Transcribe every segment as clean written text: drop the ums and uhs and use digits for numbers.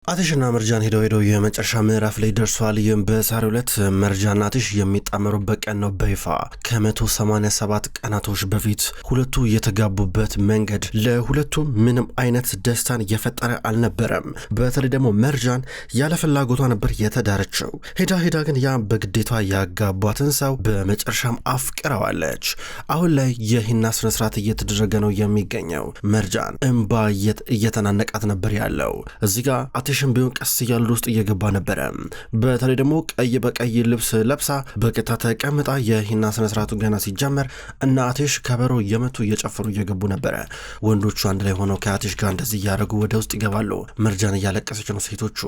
አትሽና መርጃን ሄደው የመጨረሻ ምዕራፍ ላይ ደርሷል። ይህም በዛሬው ዕለት መርጃና አትሽ የሚጣመሩበት ቀን ነው። በይፋ ከ187 ቀናቶች በፊት ሁለቱ የተጋቡበት መንገድ ለሁለቱም ምንም አይነት ደስታን እየፈጠረ አልነበረም። በተለይ ደግሞ መርጃን ያለ ፍላጎቷ ነበር የተዳረችው። ሄዳ ግን ያ በግዴቷ ያጋቧትን ሰው በመጨረሻም አፍቅረዋለች። አሁን ላይ የሂና ስነስርዓት እየተደረገ ነው የሚገኘው። መርጃን እንባ እየተናነቃት ነበር ያለው። እዚህ ጋር አትሽም ቢሆን ቀስ እያሉ ውስጥ እየገባ ነበረ። በተለይ ደግሞ ቀይ በቀይ ልብስ ለብሳ በቀጥታ ተቀምጣ የሂና ስነስርዓቱ ገና ሲጀመር እና አትሽ ከበሮ እየመቱ እየጨፈሩ እየገቡ ነበረ። ወንዶቹ አንድ ላይ ሆነው ከአትሽ ጋር እንደዚህ እያደረጉ ወደ ውስጥ ይገባሉ። መርጃን እያለቀሰች ነው። ሴቶቹ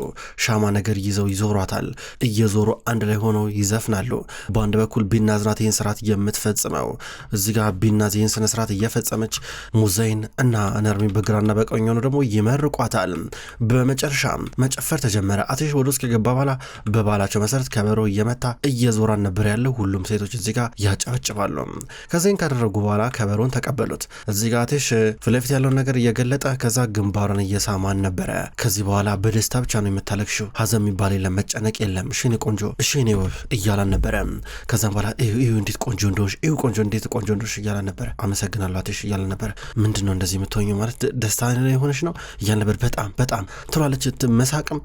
ሻማ ነገር ይዘው ይዞሯታል። እየዞሩ አንድ ላይ ሆነው ይዘፍናሉ። በአንድ በኩል ቢናዝ ናት ይህን ስርዓት የምትፈጽመው። እዚህ ጋር ቢናዝ ይህን ስነስርዓት እየፈጸመች ሙዘይን እና ነርሚን በግራና በቀኝ ሆነው ደግሞ ይመርቋታል። በመጨረሻ መጨፈር ተጀመረ። አትሽ ወደ ውስጥ ከገባ በኋላ በባላቸው መሰረት ከበሮ እየመታ እየዞራን ነበር ያለው። ሁሉም ሴቶች እዚህ ጋር ያጨበጭባሉ። ከዚህን ካደረጉ በኋላ ከበሮን ተቀበሉት። እዚህ ጋር አትሽ ፊትለፊት ያለውን ነገር እየገለጠ ከዛ ግንባሯን እየሳማን ነበረ። ከዚህ በኋላ በደስታ ብቻ ነው የምታለቅሽው፣ ሀዘን የሚባል የለም፣ መጨነቅ የለም፣ እሺ እኔ ቆንጆ፣ እሺ እኔ ውብ እያላን ነበረ። ከዛም በኋላ እዩ እንዴት ቆንጆ እንደሆንሽ፣ እዩ ቆንጆ እንዴት ቆንጆ እንደሆንሽ እያላን ነበረ። አመሰግናለሁ አትሽ እያላን ነበረ። ምንድነው እንደዚህ የምትሆኚው ማለት ደስታ የሆነሽ ነው እያልን ነበር። በጣም ትሏለች። መሳቅም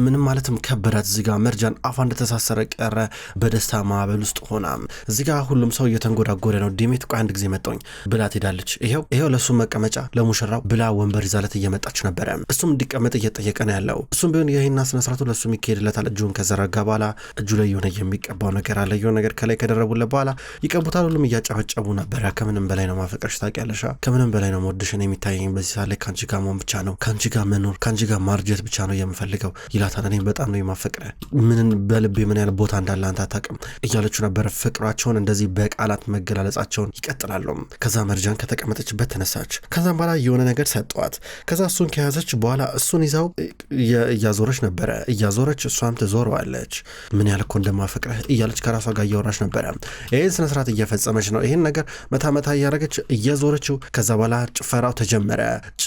ምንም ማለትም ከበዳት። እዚጋ መርጃን አፏ እንደተሳሰረ ቀረ በደስታ ማዕበል ውስጥ ሆና። እዚጋ ሁሉም ሰው እየተንጎዳጎደ ነው። ዲሜት ቆይ አንድ ጊዜ መጣኝ ብላ ትሄዳለች። ይሄው ለሱ መቀመጫ ለሙሽራው ብላ ወንበር ይዛለት እየመጣች ነበረ። እሱም እንዲቀመጥ እየጠየቀ ነው ያለው። እሱም ቢሆን የሂና ስነስርዓቱ ለሱ የሚካሄድለታል። እጁን ከዘረጋ በኋላ እጁ ላይ የሆነ የሚቀባው ነገር አለ። የሆነ ነገር ከላይ ከደረቡለት በኋላ ይቀቡታል። ሁሉም እያጨበጨቡ ነበረ። ከምንም በላይ ነው ማፈቀርሽ ታውቂያለሽ፣ ከምንም በላይ ነው ወድሽን የሚታየኝ በዚህ ሳለ ካንቺ ጋር መሆን ብቻ ነው፣ ካንቺ ጋር መኖር፣ ካንቺ ጋር ማርጀት ብቻ ነው የምፈልገው ይላታል። እኔም በጣም ነው የማፈቅረ፣ ምን በልቤ ምን ያህል ቦታ እንዳለ አንተ አታውቅም እያለችው ነበር። ፍቅራቸውን እንደዚህ በቃላት መገላለጻቸውን ይቀጥላሉ። ከዛ መርጃን ከተቀመጠችበት ተነሳች። ከዛም በኋላ የሆነ ነገር ሰጠዋት። ከዛ እሱን ከያዘች በኋላ እሱን ይዛው እያዞረች ነበረ። እያዞረች እሷም ትዞረዋለች። ምን ያህል እኮ እንደማፈቅረ እያለች ከራሷ ጋር እያወራች ነበረ። ይህን ስነስርዓት እየፈጸመች ነው። ይህን ነገር መታ እያረገች እየዞረችው። ከዛ በኋላ ጭፈራው ተጀመረ።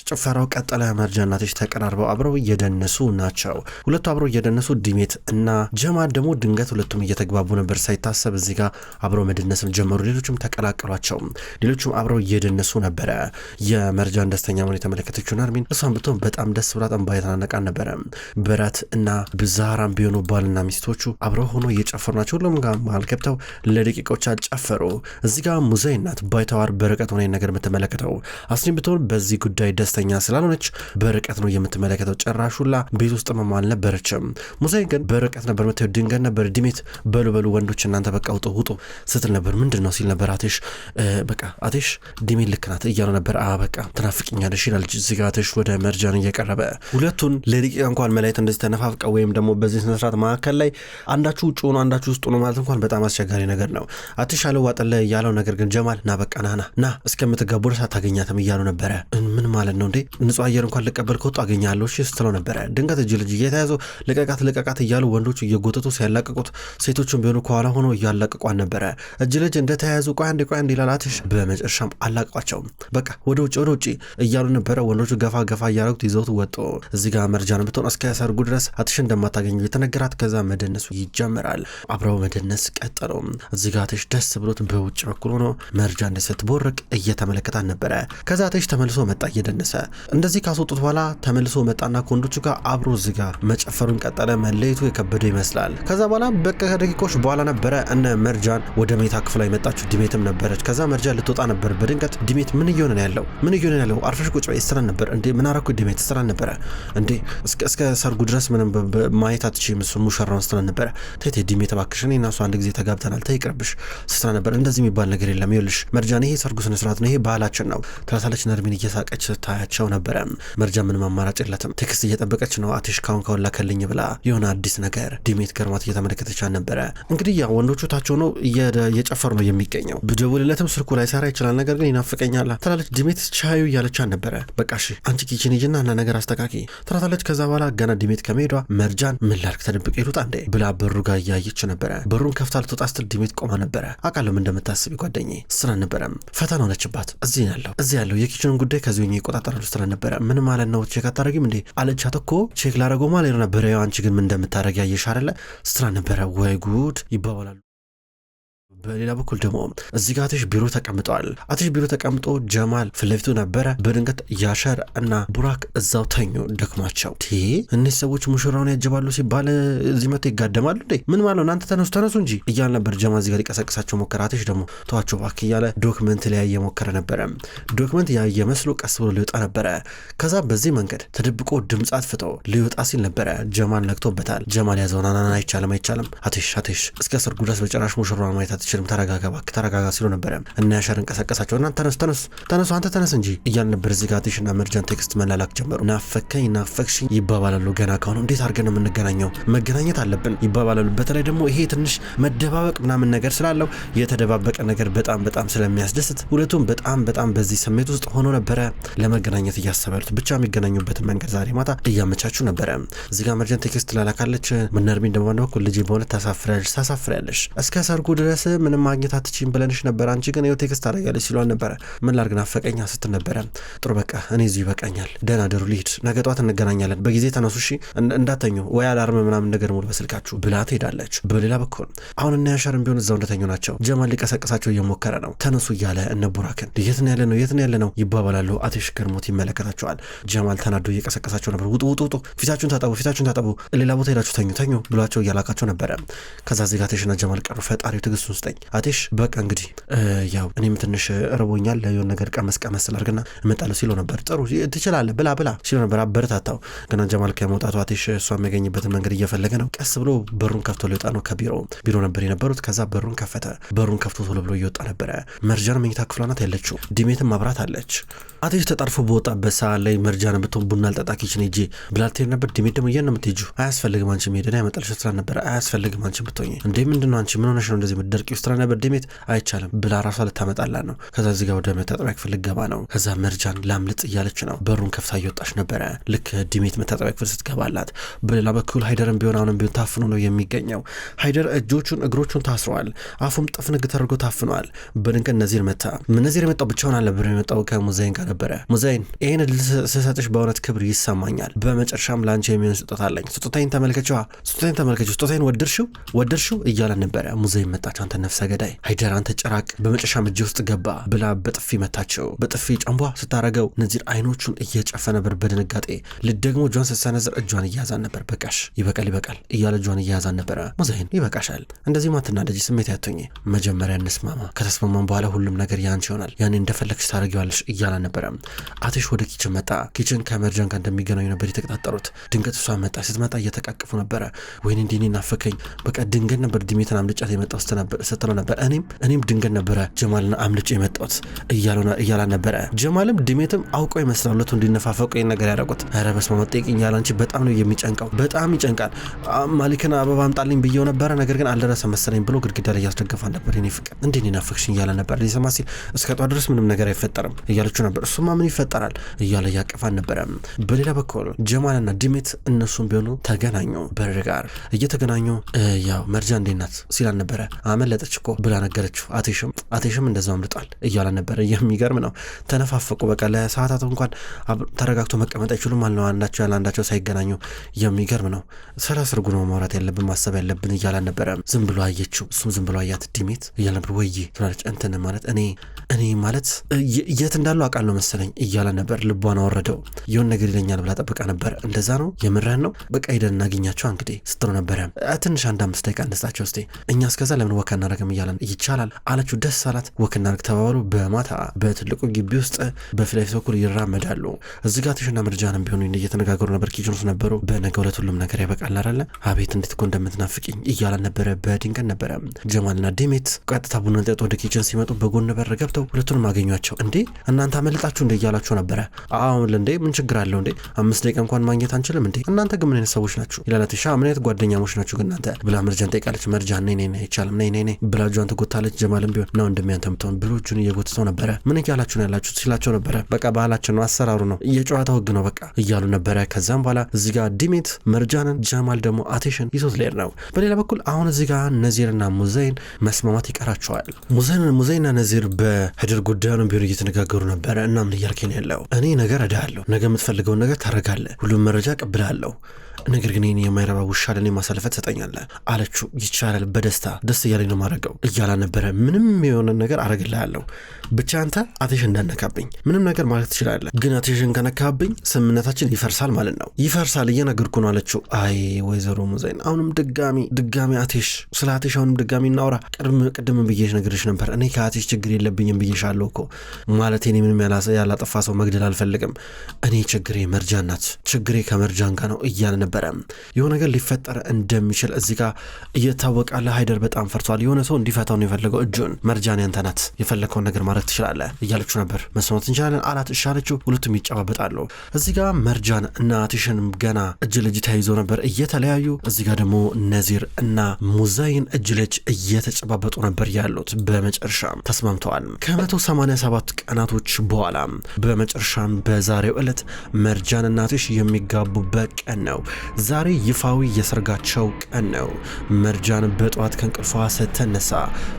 ጭፈራው ቀጠለ። መርጃና አትሽ ተቀራርበው አብረው እየደነሱ ናቸው። ሁለቱ አብረው እየደነሱ ዲሜት እና ጀማል ደግሞ ድንገት ሁለቱም እየተግባቡ ነበር። ሳይታሰብ እዚህ ጋር አብረው መደነስም ጀመሩ። ሌሎችም ተቀላቀሏቸው። ሌሎችም አብረው እየደነሱ ነበረ። የመርጃን ደስተኛ መሆን የተመለከተችው ናርሚን እሷን ብትሆን በጣም ደስ ብላት እንባ የተናነቃን ነበረ። በራት እና ብዛራም ቢሆኑ ባልና ሚስቶቹ አብረው ሆኖ እየጨፈሩ ናቸው። ሁሉም ጋር መሃል ገብተው ለደቂቃዎች ጨፈሩ። እዚህ ጋር ሙዘይ ናት ባይተዋር በርቀት ሆነ ነገር የምትመለከተው። አስኒም ብትሆን በዚህ ጉዳይ ደስተኛ ስላልሆነች በርቀት ነው የምትመለከተው። ጨራሹላ ቤት ውስጥ መማል ነበረችም። ሙዘይ ግን በርቀት ነበር የምታየው። ድንገት ነበር ዲሜት በሉ ወንዶች እናንተ በቃ ውጡ ስትል ነበር። ምንድነው ሲል ነበር አትሽ። በቃ አትሽ ዲሜት ልክ ናት እያሉ ነበር። በቃ ትናፍቅኛለሽ ይላል። እዚህ ጋር አትሽ ወደ መርጃን እየቀረበ ሁለቱን ለደቂቃ እንኳን መለየት እንደዚህ ተነፋፍቀው ወይም ደግሞ በዚህ ስነስርዓት መካከል ላይ አንዳችሁ ውጭ ሆኖ አንዳችሁ ውስጥ ሆኖ ማለት እንኳን በጣም አስቸጋሪ ነገር ነው። አትሽ አልዋጠለ ያለው ነገር ግን ጀማል ና በቃ ና እስከምትጋቡ ድረስ አታገኛትም እያሉ ነበረ። ምን ማለት ነው እንዴ? ንጹህ አየር እንኳን ልቀበል ከወጡ አገኛለሁ እሺ ስትለው ነበረ። ድንገት ልጅ እየተያዘው ልቀቃት እያሉ ወንዶቹ እየጎተቱ ሲያላቅቁት፣ ሴቶቹም ቢሆኑ ከኋላ ሆኖ እያላቅቋን ነበረ። ልጅ እንደተያያዙ ቆይ አንድ ይላል አትሽ። በመጨረሻም አላቅቋቸው። በቃ ወደ ውጭ እያሉ ነበረ። ወንዶቹ ገፋ እያረጉት ይዘውት ወጡ። እዚህ ጋር መርጃን ብትሆን እስከ ሰርጉ ድረስ አትሽ እንደማታገኙ የተነገራት። ከዛ መደነሱ ይጀምራል። አብረው መደነስ ቀጠሉ። እዚህ ጋር አትሽ ደስ ብሎት በውጭ በኩል ሆኖ መርጃ ስትቦርቅ እየተመለከታት ነበረ። ከዛ አትሽ ተመልሶ መጣ እየደነሰ። እንደዚህ ካስወጡት በኋላ ተመልሶ መጣና ከወንዶቹ ጋር አብሮ እዚህ ጋር መጨፈሩን ቀጠለ። መለየቱ የከበደ ይመስላል። ከዛ በኋላ በቃ ከደቂቃዎች በኋላ ነበረ እነ መርጃን ወደ ሜታ ክፍሏ የመጣችው። ዲሜትም ነበረች። ከዛ መርጃ ልትወጣ ነበር። በድንገት ዲሜት ምን እየሆነ ነው ያለው? አርፈሽ ቁጭ በይ ስትለን ነበር። እንዴ ምን አረኩ ዲሜት ስትለን ነበረ። እንዴ እስከ ሰርጉ ድረስ ምንም ማየት አትችይም እሱን ሙሽራውን ስትለን ነበረ። ተይ ዲሜት እባክሽ እኔ እና እሱ አንድ ጊዜ ተጋብተናል ተይ ይቅርብሽ ስትለን ነበር። እንደዚህ የሚባል ነገር የለም ይኸውልሽ መርጃን ይሄ ሰርጉ ስነ ስርዓት ነው፣ ይሄ ባህላችን ነው ትላታለች። ነርሚን እየሳቀች ስታያቸው ነበረ። መርጃ ምንም አማራጭ የላትም። ቴክስት እየጠበቀች ነው አትሽ ካሁን ላከልኝ ብላ የሆነ አዲስ ነገር ዲሜት ገርማት እየተመለከተች ነበረ። እንግዲህ ያ ወንዶቹ ታቸው ነው እየጨፈሩ ነው የሚገኘው። ብደውልለትም ስልኩ ላይ ሰራ ይችላል፣ ነገር ግን ይናፍቀኛል ትላለች። ዲሜት ቻዩ እያለች ነበረ። በቃ እሺ አንቺ ኪችን ሂጂና እና ነገር አስተካኪ ትላታለች። ከዛ በኋላ ገና ዲሜት ከመሄዷ መርጃን ምን ላድርግ ተደብቄ ልውጣ እንዴ ብላ በሩ ጋር እያየች ነበረ። በሩን ከፍታ ልትወጣ ስትል ዲሜት ቆማ ነበረ። አውቃለሁ እንደምታስቢ ጓደኛዬ ስላልነበረም ፈተና ሆነችባት። እዚህ ያለው የኪችንን ጉዳይ ከዚህ ይቆጣጠራሉ ስላልነበረ ምን ማለት ነው ቼክ አታደርጊም እንዴ አለቻት። እኮ ቼክ ላደረገው ማለት ነበር። ያው አንቺ ግን ምን እንደምታደርጊ ያየሽ አይደለ ስትራ ነበረ። ወይ ጉድ ይባባላሉ። በሌላ በኩል ደግሞ እዚህ ጋር አትሽ ቢሮ ተቀምጠዋል። አትሽ ቢሮ ተቀምጦ ጀማል ፊት ለፊቱ ነበረ። በድንገት ያሸር እና ቡራክ እዛው ተኙ ደክሟቸው። እነዚህ ሰዎች ሙሽራውን ያጅባሉ ሲባል እዚህ መጥተው ይጋደማሉ እንዴ? ምን ማለት ነው? እናንተ ተነሱ እንጂ እያለ ነበር ጀማል እዚህ ጋር ሊቀሰቅሳቸው ሞከረ። አትሽ ደግሞ ተዋቸው እባክህ እያለ ዶክመንት ላይ እየሞከረ ነበረ። ዶክመንት ያየ መስሎ ቀስ ብሎ ሊወጣ ነበረ። ከዛ በዚህ መንገድ ተደብቆ ድምፅ አጥፍቶ ሊወጣ ሲል ነበረ ጀማል ነክቶበታል። ጀማል ያዘውና አይቻልም አትሽ እስከ ሰርጉ ድረስ በጭራሽ ሙሽራውን ማየት አትችልም፣ ተረጋጋ ሲሉ ነበረ። እና ያሸር እንቀሳቀሳቸው እና ተነሱ አንተ ተነስ እንጂ እያል ነበር። እዚህ ጋር አትሽና መርጃን ቴክስት መላላክ ጀመሩ። ናፈቅሽኝ ይባባላሉ። ገና ከሆነ እንዴት አድርገን ነው የምንገናኘው? መገናኘት አለብን ይባባላሉ። በተለይ ደግሞ ይሄ ትንሽ መደባበቅ ምናምን ነገር ስላለው የተደባበቀ ነገር በጣም ስለሚያስደስት ሁለቱም በጣም በዚህ ስሜት ውስጥ ሆኖ ነበረ ለመገናኘት እያሰበሉት። ብቻ የሚገናኙበትን መንገድ ዛሬ ማታ እያመቻቹ ነበረ። እዚህ ጋር መርጃን ቴክስት ላላካለች። ምነርሚ እንደማን በኩል ልጅ በእውነት ታሳፍሪያለሽ እስከ ሰርጉ ድረስ ምንም ማግኘት አትችይም ብለንሽ ነበር፣ አንቺ ግን ይኸው ቴክስት አደረጋለች ሲሏል ነበረ። ምን ላድርግ ናፈቀኛ ስትል ነበረ። ጥሩ በቃ እኔ እዚሁ ይበቃኛል፣ ደህና ደሩ ልሂድ፣ ነገ ጠዋት እንገናኛለን፣ በጊዜ ተነሱ እሺ፣ እንዳተኙ ወይ አላርም ምናምን ነገር ሙሉ በስልካችሁ ብላ ትሄዳለች። በሌላ በኩል አሁን እና ያሸርም ቢሆን እዛው እንደተኙ ናቸው። ጀማል ሊቀሰቅሳቸው እየሞከረ ነው። ተነሱ እያለ እነ ቡራክን የት ነው ያለ ነው ይባባላሉ። አትሽ ገርሞት ይመለከታቸዋል። ጀማል ተናዶ እየቀሰቀሳቸው ነበር። ውጡ፣ ፊታችሁን ታጠቡ፣ ሌላ ቦታ ሄዳችሁ ተኙ ብሏቸው እያላካቸው ነበረ። ከዛ እዚህ ጋር አትሽና ጀማል ቀሩ። ፈጣሪው ትዕግስቱን ስጠኝ አትሽ፣ በቃ እንግዲህ ያው እኔም ትንሽ እርቦኛል፣ የሆነ ነገር ቀመስ ስላርግና እመጣለሁ ሲለው ነበር። ጥሩ ትችላለህ ብላ ሲለው ነበር። አበረታታው። ገና ጀማል ከመውጣቱ አትሽ እሷ የሚያገኝበትን መንገድ እየፈለገ ነው። ቀስ ብሎ በሩን ከፍቶ ሊወጣ ነው። ቢሮ ነበር የነበሩት። ከዛ በሩን ከፍቶ ቶሎ ብሎ እየወጣ ነበረ። መርጃን መኝታ ክፍሏ ናት ያለችው። ዲሜትም ማብራት አለች። አትሽ ተጣርፎ በወጣበት ሰዓት ላይ መርጃን ብትሆን ቡና ልጠጣ ኪችን ሄጄ ብላልቴር ነበር። ዲሜት ደግሞ እየን ነው የምትሄጂው? አያስፈልግም አንቺ መሄድና ያመጣልሽ ስራ ነበር። አያስፈልግም አንቺ ብትሆኝ እንዴ ምንድነው አንቺ ምን ሆነሽ ነው እንደዚህ የምትደርቂው? ስራ ነበር ዲሜት አይቻልም ብላ ራሷ ልታመጣላት ነው። ከዛ እዚህ ጋር ወደ መታጠቢያ ክፍል ልገባ ነው። ከዛ መርጃን ላምልጥ እያለች ነው። በሩን ከፍታ እየወጣች ነበረ። ልክ ዲሜት መታጠቢያ ክፍል ስትገባላት፣ በሌላ በኩል ሃይደርም ቢሆን አሁንም ቢሆን ታፍኖ ነው የሚገኘው። ሃይደር እግሮቹን ታስረዋል። አፉም ጥፍንግ ተደርጎ ታፍኗል። በድንገት ነዚር የመጣው ብቻውን አልነበር የመጣው ከሙዛይን ጋር ነበረ። ሙዛይን ይህን ስሰጥሽ በእውነት ክብር ይሰማኛል። በመጨረሻም ለአንቺ የሚሆን ስጦታ አለኝ። ስጦታይን ተመልከችው፣ ስጦታይን ወደድሽው እያለ ነበረ። ሙዛይን መጣች። አንተ ነፍሰ ገዳይ ሃይደር፣ አንተ ጭራቅ፣ በመጨረሻም እጅ ውስጥ ገባ ብላ በጥፊ መታቸው። በጥፊ ጨንቧ ስታረገው ነዚር አይኖቹን እየጨፈ ነበር በድንጋጤ። ደግሞ እጇን ስትሰነዝር እጇን እያያዛን ነበር። በቃሽ፣ ይበቃል እያለ እጇን እያያዛን ነበረ። ሙዛይን ይበቃሻል፣ እንደዚህ ማትናደጂ፣ ስሜት ያቶኝ፣ መጀመሪያ እንስማማ፣ ከተስማማን በኋላ ሁሉም ነገር ያንቺ ይሆናል፣ ያኔ እንደፈለግሽ ታደርጊዋለሽ እያለ ነበረ። አትሽ ወደ ኪችን መጣ። ኪችን ከመርጃን ጋር እንደሚገናኙ ነበር የተቀጣጠሩት። ድንገት እሷ መጣ። ስትመጣ እየተቃቀፉ ነበረ። ወይኔ እንዲኔ ናፈከኝ፣ በቃ ድንገት ነበር ዲሜትን አምልጫት የመጣው ስትለው ነበር። እኔም ድንገት ነበረ ጀማልን አምልጭ የመጣሁት እያላ ነበረ። ጀማልም ዲሜትም አውቀው ይመስላል ሁለቱ እንዲነፋፈቁ ይህን ነገር ያደረጉት። ኧረ በስመ አብ ጠይቅኝ ያለ አንቺ በጣም ነው የሚጨንቀው፣ በጣም ይጨንቃል። ማሊክን አበባ አምጣልኝ ብየው ነበረ፣ ነገር ግን አልደረሰ መሰለኝ ብሎ ግድግዳ ላይ ያስደገፋ ነበር። እኔ ፍቅር እንዴት ናፈቅሽኝ እያለ ነበር። ሊሰማ ሲል እስከ ጧት ድረስ ምንም ነገር አይፈጠርም እያለችው ነበር። እሱማ ምን ይፈጠራል እያለ ያቀፋን ነበረ። በሌላ በኩል ጀማልና ዲሜት እነሱም ቢሆኑ ተገናኙ። በር ጋር እየተገናኙ ያው መርጃ እንዴት ናት ሲላል ነበረ። አመለጠች እኮ ብላ ነገረችው። አቴሽም እንደዛው አምልጧል እያለ ነበረ። የሚገርም ነው። ተነፋፈቁ። በቃ ለሰዓታት እንኳን ተረጋግቶ መቀመጥ አይችሉም ማለት ነው፣ አንዳቸው ያለ አንዳቸው ሳይገናኙ። የሚገርም ነው። ስለ ሰርጉ ነው ማውራት ያለብን ማሰብ ያለብን እያለ ነበረ። ዝም ብሎ አየችው፣ እሱም ዝም ብሎ አያት። ዲሜት እያለ ነበር። ወይ ትላለች። እንትን ማለት እኔ ማለት የት እንዳለው አውቃለሁ መሰለኝ እያለ ነበር። ልቧን አወረደው። የሆነ ነገር ይለኛል ብላ ጠብቃ ነበር። እንደዛ ነው የምርህን ነው? በቃ ሄደን እናገኛቸው እንግዲህ ስትሮ ነበረ። ትንሽ 1-5 ደቂቃ እንስጣቸው እስቲ፣ እኛ እስከዛ ለምን ወክ እናደርግም እያለን ይቻላል አለችው። ደስ አላት። ወክ እናደርግ ተባባሉ። በማታ በትልቁ ግቢ ውስጥ በፊት ለፊት በኩል ይራመዳሉ። እዚህ ጋር ትሽና መርጃንም ቢሆኑ እየተነጋገሩ ነበር። ኪችን ውስጥ ነበሩ። በነገ ዕለት ሁሉም ነገር ያበቃል አይደለ? አቤት እንዴት እኮ እንደምትናፍቂኝ እያለን ነበረ። በድንገት ነበረ ጀማልና ዲሜት ቀጥታ ቡና ጠጥ ወደ ኪችን ሲመጡ በጎን በር ገብተው ሁለቱንም አገኟቸው። እንዴ እናንተ አመልጣችሁ እንደ እያላችሁ ነበረ። አሁን እንዴ ምን ችግር አለው እንዴ? 5 ደቂቃ እንኳን ማግኘት አንችልም እንዴ? እናንተ ግን ምን አይነት ሰዎች ናችሁ ይላል። ትሻ ምን አይነት ጓደኛሞች ናችሁ ግን እናንተ ብላ መርጃን ጠይቃለች። መርጃን ነይ አይቻልም፣ ነይ ብላ እጇን ትጎታለች። ጀማልም ቢሆን ነው እንደሚያንተም ተውን ብሎ እጁን እየጎተተው ነበረ። ምን እያላችሁ ነው ያላችሁት ሲላቸው ነበረ። በቃ ባህላችን ነው፣ አሰራሩ ነው፣ የጨዋታው ህግ ነው በቃ እያሉ ነበረ። ከዛም በኋላ እዚህ ጋር ዲሜት መርጃንን፣ ጀማል ደግሞ አቴሽን ይዞት ሊሄድ ነው። በሌላ በኩል አሁን እዚህ ጋር ነዚርና ሙዘይን መስማማት ይቀራቸዋል። ሙዘይንና ነዚር በህድር ጉዳዩን ቢሆን እየተነጋገሩ ነበረ። እና ምን እያልከኝ ያለው እኔ ነገር እዳለሁ፣ ነገ የምትፈልገውን ነገር ታደርጋለህ፣ ሁሉም መረጃ ቀብላለሁ፣ ነገር ግን ይህን የማይረባ ውሻ ለኔ ማሳለፈ ትሰጠኛለህ አለችው። ይቻላል፣ በደስታ ደስ እያለኝ ነው ማድረገው እያላ ነበረ። ምንም የሆነ ነገር አረግልሃለሁ፣ ብቻ አንተ አቴሽ እንዳነካብኝ ምንም ነገር ማለት ትችላለህ፣ ግን አቴሽን ከነካብኝ ስምምነታችን ይፈርሳል ማለት ነው። ይፈርሳል እየነገርኩ ነው አለችው። አይ ወይዘሮ ሙዘይን አሁንም ድጋሚ አቴሽ፣ ስለ አቴሽ አሁንም ድጋሚ እናውራ። ቅድም ብዬሽ ነገርሽ ነበር፣ እኔ ከአቴሽ ችግር የለብኝም ብዬሻለሁ እኮ ማለት እኔ ምንም ያላጠፋ ሰው መግደል አልፈልግም። እኔ ችግሬ መርጃን ናት፣ ችግሬ ከመርጃን ጋር ነው እያለ ነበረ። የሆነ ነገር ሊፈጠር እንደሚችል እዚህ ጋር እየታወቃለ። ሃይደር በጣም ፈርቷል። የሆነ ሰው እንዲፈታው ነው የፈለገው እጁን። መርጃን ያንተ ናት፣ የፈለከውን ነገር ማድረግ ትችላለህ እያለችው ነበር። መስማት እንችላለን አላት። እሺ አለችው። ሁለቱም ይጨባበጣሉ። እዚህ ጋር መርጃን እና አቴሽን ገና እጅ ለእጅ ተያይዘው ነበር እየተለያዩ። እዚህ ጋር ደግሞ ነዚር እና ሙዘይን እጅ ለእጅ እየተጨባበጡ ነበር ያሉት። በመጨረሻም ተስማምተዋል። ከ187 ቀናቶች በኋላ በመጨረሻም በዛሬው ዕለት መርጃን እና አቴሽ የሚጋቡበት ቀን ነው። ዛሬ ይፋዊ የሰርጋቸው ቀን ነው። መርጃን በጠዋት ከእንቅልፏ ስትነሳ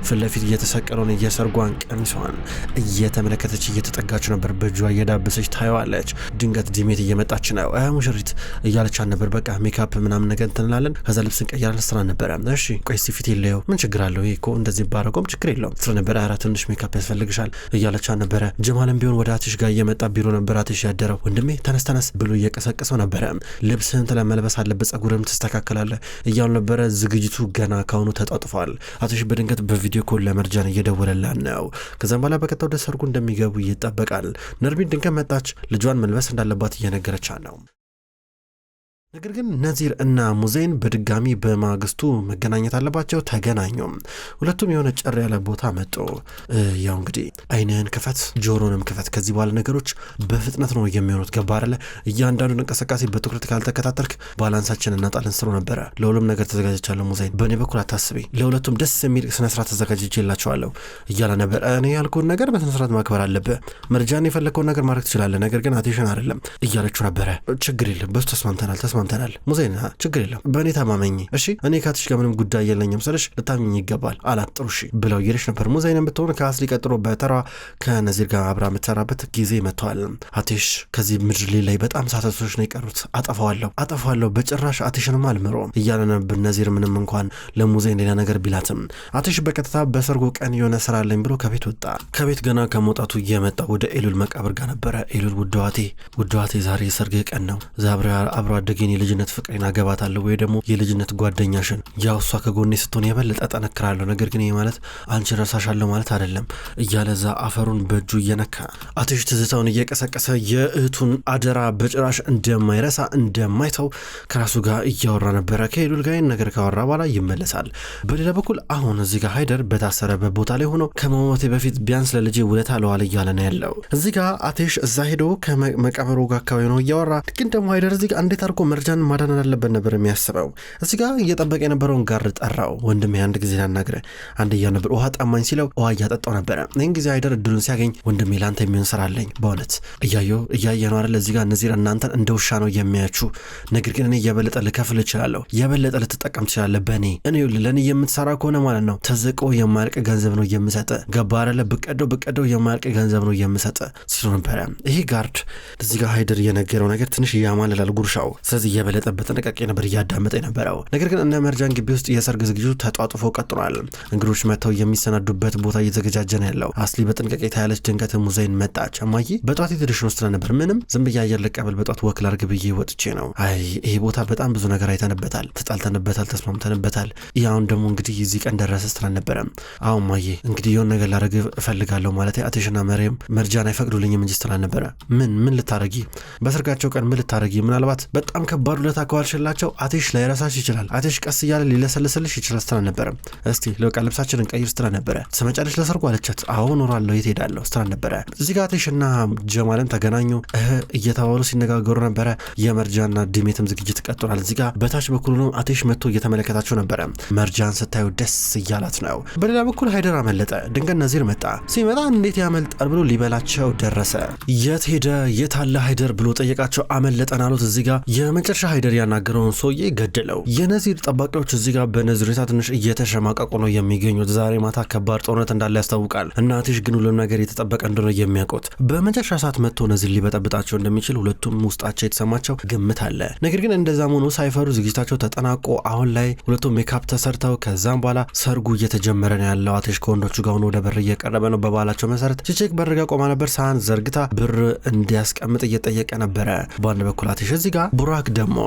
ፊት ለፊት እየተሰቀለውን የሰርጓን ቀሚሷን እየተመለከተች እየተጠጋች ነበር። በእጇ እየዳበሰች ታየዋለች። ድንገት ዲሜት እየመጣች ነው። ሙሽሪት እያለቻት ነበር። በቃ ሜካፕ ምናምን ነገር እንትንላለን፣ ከዛ ልብስ እንቀይራለን ስራ ነበረ። እሺ ቆይ እስቲ ፊት የለየው ምን ችግር አለው? ይሄ እኮ እንደዚህ ባረቆም ችግር የለውም ስለ ነበረ። ኧረ ትንሽ ሜካፕ ያስፈልግሻል እያለቻት ነበረ። ጀማልም ቢሆን ወደ አቴሽ ጋር እየመጣ ቢሮ ነበር አቴሽ ያደረው። ወንድሜ ተነስ ብሎ እየቀሰቀሰው ነበረ። ልብስህን መልበስ አለበት፣ ጸጉርም ትስተካከላለህ እያሉ ነበረ። ዝግጅቱ ገና ካሁኑ ተጣጥፏል። አቴሽ በድንገት በቪዲዮ ኮል ለመርጃን እየደወለላት ነው። ከዛም በኋላ በቀጥታ ወደ ሰርጉ እንደሚገቡ ይጠበቃል። ነርሚን ድንገት መጣች። ልጇን መልበስ እንዳለባት እየነገረቻት ነው። ነገር ግን ነዚር እና ሙዘይን በድጋሚ በማግስቱ መገናኘት አለባቸው። ተገናኙም። ሁለቱም የሆነ ጭር ያለ ቦታ መጡ። ያው እንግዲህ አይንህን ክፈት ጆሮንም ክፈት፣ ከዚህ በኋላ ነገሮች በፍጥነት ነው የሚሆኑት፣ ገባ አይደለ? እያንዳንዱን እንቅስቃሴ በትኩረት ካልተከታተልክ ባላንሳችን እናጣለን ስሩ ነበረ። ለሁሉም ነገር ተዘጋጅቻለሁ ሙዘይን፣ በእኔ በኩል አታስቢ፣ ለሁለቱም ደስ የሚል ስነስርዓት ተዘጋጅቼላቸዋለሁ እያለ ነበር። እኔ ያልኩን ነገር በስነስርዓት ማክበር አለብህ፣ መርጃን የፈለግከውን ነገር ማድረግ ትችላለህ፣ ነገር ግን አቴሽን አይደለም እያለችው ነበረ። ችግር የለም በሱ ተስማምተናል ሙዘይን ችግር የለም በእኔ ታማመኝ እሺ፣ እኔ ካትሽ ጋር ምንም ጉዳይ የለኝም ስልሽ ልታምኝ ይገባል አላት። ጥሩ እሺ ብለው እየሄደች ነበር። ሙዘይንም ብትሆን ከአስሊ ቀጥሎ በተራ ከነዚር ጋር አብራ የምትሰራበት ጊዜ መጥተዋል። አቴሽ ከዚህ ምድር ላይ በጣም ሳተቶች ነው የቀሩት፣ አጠፋዋለሁ በጭራሽ አቴሽንም አልምሮም እያለ ነበር ነዚር። ምንም እንኳን ለሙዘይን ሌላ ነገር ቢላትም አቴሽ በቀጥታ በሰርጎ ቀን የሆነ ስራ አለኝ ብሎ ከቤት ወጣ። ከቤት ገና ከመውጣቱ እየመጣ ወደ ኤሉል መቃብር ጋር ነበረ። ኤሉል ውድዋቴ ዛሬ የሰርግ ቀን ነው፣ አብሮ አደገኝ የልጅነት ፍቅሬን አገባታለሁ ወይ ደግሞ የልጅነት ጓደኛሽን፣ ያው እሷ ከጎኔ ስትሆን የበለጠ ጠነክራለሁ፣ ነገር ግን ይህ ማለት አንቺ ረሳሻለሁ ማለት አይደለም እያለ ዛ አፈሩን በእጁ እየነካ አቴሽ ትዝታውን እየቀሰቀሰ የእህቱን አደራ በጭራሽ እንደማይረሳ እንደማይተው ከራሱ ጋር እያወራ ነበረ። ከኤሉል ጋር ነገር ካወራ በኋላ ይመለሳል። በሌላ በኩል አሁን እዚህ ጋር ሃይደር በታሰረበት ቦታ ላይ ሆኖ ከመሞቴ በፊት ቢያንስ ለልጄ ውለታ ለዋል እያለ ነው ያለው። እዚህ ጋር አቴሽ እዛ ሄዶ ከመቃብሩ ጋር አካባቢ ነው እያወራ፣ ግን ደግሞ ሃይደር እዚህ ጋር እንዴት አድርጎ መርጃን ማዳን አለበት ነበር የሚያስበው። እዚህ ጋር እየጠበቀ የነበረውን ጋር ጠራው። ወንድሜ አንድ ጊዜ ላናግረ አንድ እያው ነበር። ውሃ ጣማኝ ሲለው ውሃ እያጠጣው ነበረ። ይህን ጊዜ ሃይደር እድሉን ሲያገኝ ወንድሜ ለአንተ የሚሆን ስራ አለኝ፣ በእውነት እያየ ነው አይደል? እዚህ ጋር እነዚህ እናንተን እንደ ውሻ ነው የሚያችሁ፣ ነገር ግን እኔ የበለጠ ልከፍል እችላለሁ፣ የበለጠ ልትጠቀም ትችላለህ በእኔ ለእኔ የምትሰራ ከሆነ ማለት ነው ተዘቆ የማያልቅ ገንዘብ ነው የምሰጠ፣ ገባ አይደለ? ብቀደው የማያልቅ ገንዘብ ነው የምሰጠ ሲሉ ነበረ። ይሄ ጋርድ እዚህ ጋር ሃይደር የነገረው ነገር ትንሽ ያማልላል ጉርሻው። ስለዚህ የበለጠ በጥንቃቄ ነበር እያዳመጠ የነበረው። ነገር ግን እነ መርጃን ግቢ ውስጥ የሰርግ ዝግጅቱ ተጧጥፎ ቀጥሏል። እንግዶች መጥተው የሚሰናዱበት ቦታ እየተዘገጃጀ ነው ያለው። አስሊ በጥንቃቄ ታያለች። ድንገት ሙዘይን መጣች። እማዬ በጧት የትድሽን ውስጥ ነበር፣ ምንም ዝም ብዬ አየር ልቀበል በጧት ወክ ላድርግ ብዬ ወጥቼ ነው። አይ ይሄ ቦታ በጣም ብዙ ነገር አይተንበታል፣ ተጣልተንበታል፣ ተስማምተንበታል። ያውን ደግሞ እንግዲህ እዚህ ቀን ደረሰ ስላልነበረም አሁን እማዬ እንግዲህ የሆነ ነገር ላደርግ እፈልጋለሁ ማለት አቴሽና መርጃን አይፈቅዱልኝም እንጂ ስላልነበረ ምን ልታረጊ በሰርጋቸው ቀን ምን ልታረጊ ምናልባት በጣም ከባድ ውለታ ከዋልሽላቸው አቴሽ ላይረሳሽ ይችላል፣ አቴሽ ቀስ እያለ ሊለሰልስልሽ ይችላል ስትላ ነበረ። እስቲ ለቃ ልብሳችንን ቀይር ስትላ ነበረ። ትመጫለሽ ለሰርጉ አለቻት። አዎ ኖራለሁ፣ የት ሄዳለሁ ስትላ ነበረ። እዚህ ጋር አቴሽና ጀማልም ተገናኙ እየተባሉ ሲነጋገሩ ነበረ። የመርጃና ዲሜትም ዝግጅት ቀጥሏል። እዚህ ጋር በታች በኩል ነው አቴሽ መጥቶ እየተመለከታቸው ነበረ። መርጃን ስታዩ ደስ እያላት ነው። በሌላ በኩል ሃይደር አመለጠ። ድንገት ነዚር መጣ። ሲመጣ እንዴት ያመልጣል ብሎ ሊበላቸው ደረሰ። የት ሄደ የታለ ሃይደር ብሎ ጠየቃቸው። አመለጠን አሉት። እዚህ ጋር የመጨረሻ ሃይደር ያናገረውን ሰውዬ ገደለው። የነዚር ጠባቂዎች እዚህ ጋር በነዚር ሁኔታ ትንሽ እየተሸማቀቁ ነው የሚገኙት። ዛሬ ማታ ከባድ ጦርነት እንዳለ ያስታውቃል። እና አቴሽ ግን ሁሉም ነገር የተጠበቀ እንደሆነ የሚያውቁት በመጨረሻ ሰዓት መጥቶ ነዚር ሊበጠብጣቸው እንደሚችል ሁለቱም ውስጣቸው የተሰማቸው ግምት አለ። ነገር ግን እንደዛም ሆኖ ሳይፈሩ ዝግጅታቸው ተጠናቆ አሁን ላይ ሁለቱም ሜካፕ ተሰርተው ከዛም በኋላ ሰርጉ እየተጀመረ ነው ያለው። አቴሽ ከወንዶቹ ጋር ሆኖ ወደ በር እየቀረበ ነው። በባህላቸው መሰረት ቺቺክ በር ጋር ቆማ ነበር። ሳህን ዘርግታ ብር እንዲያስቀምጥ እየጠየቀ ነበረ። በአንድ በኩል አቴሽ እዚህ ጋር ቡራክ ደግሞ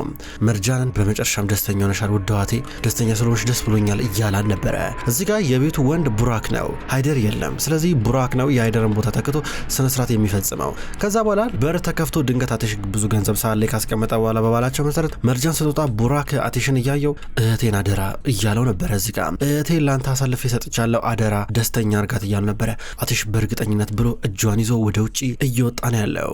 መርጃንን በመጨረሻም ደስተኛ ሆነሻል ውደዋቴ፣ ደስተኛ ስለሆንሽ ደስ ብሎኛል እያላን ነበረ። እዚህ ጋር የቤቱ ወንድ ቡራክ ነው፣ ሃይደር የለም። ስለዚህ ቡራክ ነው የሃይደርን ቦታ ተክቶ ስነስርዓት የሚፈጽመው። ከዛ በኋላ በር ተከፍቶ ድንገት አቴሽ ብዙ ገንዘብ ሳህን ላይ ካስቀመጠ በኋላ በባህላቸው መሰረት መርጃን ስትወጣ ቡራክ አቴሽን እያየው እህቴን አደራ እያለው ነበረ። እዚህ ጋር እህቴን ላንተ አሳልፌ ሰጥቻለሁ አደራ ደስተኛ አርጋት እያሉ ነበረ። አቴሽ በእርግጠኝነት ብሎ እጇን ይዞ ወደ ውጪ እየወጣ ነው ያለው።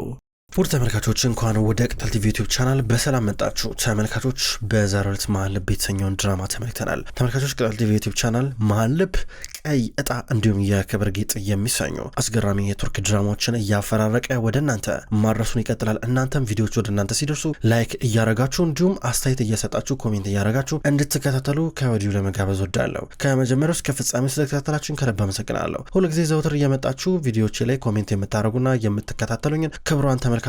ውድ ተመልካቾች እንኳን ወደ ቅጠል ቲቪ ዩቲዩብ ቻናል በሰላም መጣችሁ። ተመልካቾች በዛሬው ዕለት መሀል ልብ የተሰኘውን ድራማ ተመልክተናል። ተመልካቾች ቅጠል ቲቪ ዩቲዩብ ቻናል መሀል ልብ፣ ቀይ እጣ እንዲሁም የክብር ጌጥ የሚሰኙ አስገራሚ የቱርክ ድራማዎችን እያፈራረቀ ወደ እናንተ ማድረሱን ይቀጥላል። እናንተም ቪዲዮዎች ወደ እናንተ ሲደርሱ ላይክ እያረጋችሁ እንዲሁም አስተያየት እየሰጣችሁ ኮሜንት እያረጋችሁ እንድትከታተሉ ከወዲሁ ለመጋበዝ ወዳለሁ። ከመጀመሪያው እስከ ፍጻሜው ስለተከታተላችሁን ከልብ አመሰግናለሁ። ሁልጊዜ ዘውትር እየመጣችሁ ቪዲዮዎች ላይ ኮሜንት የምታረጉና የምትከታተሉኝን ክብሯን ተመልካቾች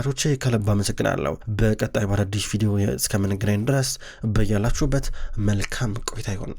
ከልብ አመሰግናለሁ። በቀጣይ በአዲስ ቪዲዮ እስከምንገናኝ ድረስ በያላችሁበት መልካም ቆይታ ይሁን።